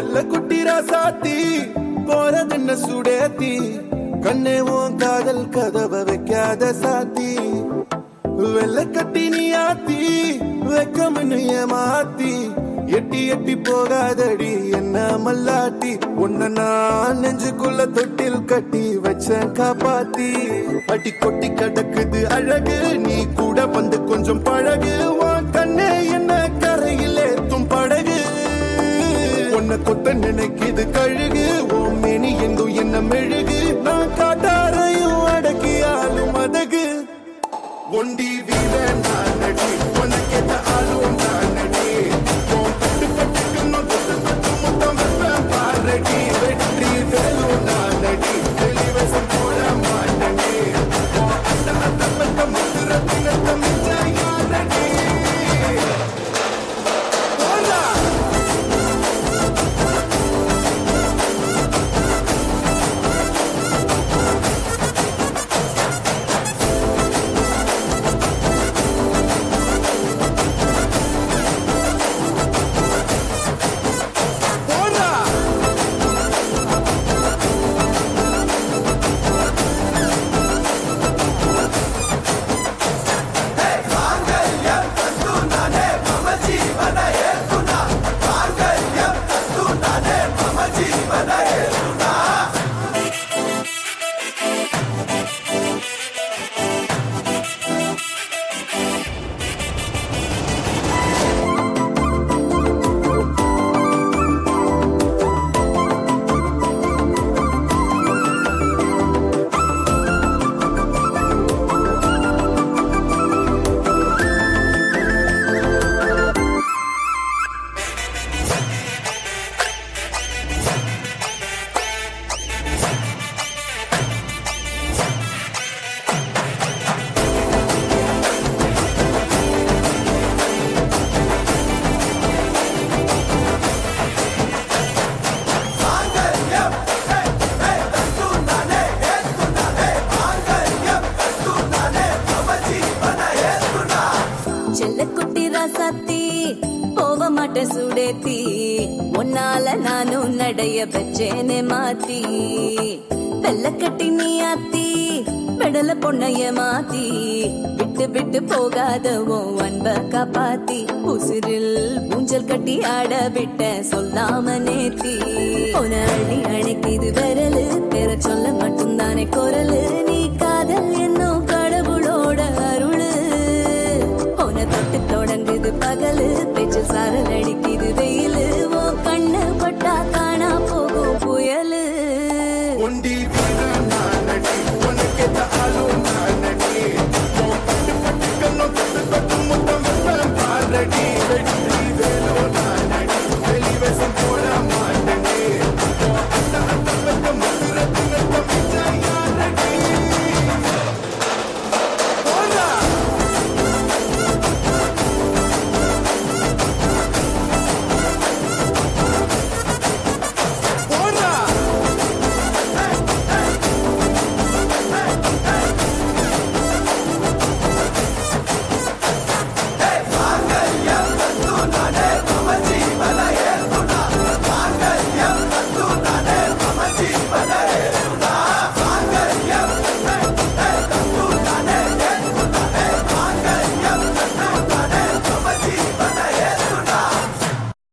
செல்ல குட்டிரா சாத்தி போறதென்ன சுடேத்தி கண்ணே உன் காதல் கதவை வைக்காத சாத்தி வெள்ள கட்டி நீ ஆத்தி வெக்கமன்னு ஏமாத்தி எட்டி எட்டி போகாதடி என்ன மல்லாட்டி உன்ன நான் நெஞ்சுக்குள்ள தொட்டில் கட்டி வச்ச காப்பாத்தி அடி கொட்டி கிடக்குது அழகு நீ கூட வந்து கொஞ்சம் பழகு உன் கண்ணே என்ன கரையில் ஏத்தும் படகு உன்னை கொத்த நினைக்குது கழுகு உன் மேனி எங்கும் என்ன மெழுகு நான் காட்டாரையும் அடக்கி ஆளும் அதகு ஒண்டி வீர நான் நடி உனக்கேத்த ஆளும் நான் நடி பட்டு பட்டுக்கு முத்தம் பாரடி வெற்றி வேலும் நான் நடி வெளிவசம் போட மாட்டடி அந்த பக்க முத்துரத்தினத்த மிச்ச யாரடி சுடேத்தி உன்னால நானும் நடைய பச்சேனே மாத்தி வெள்ள கட்டி நீ ஆத்தி பெடல பொண்ணைய மாத்தி விட்டு விட்டு போகாதவோ அன்ப காப்பாத்தி உசிரில் ஊஞ்சல் கட்டி ஆட விட்ட சொல்லாம நேத்தி உன அள்ளி அணைக்குது விரலு பெற சொல்ல மட்டும்தானே குரலு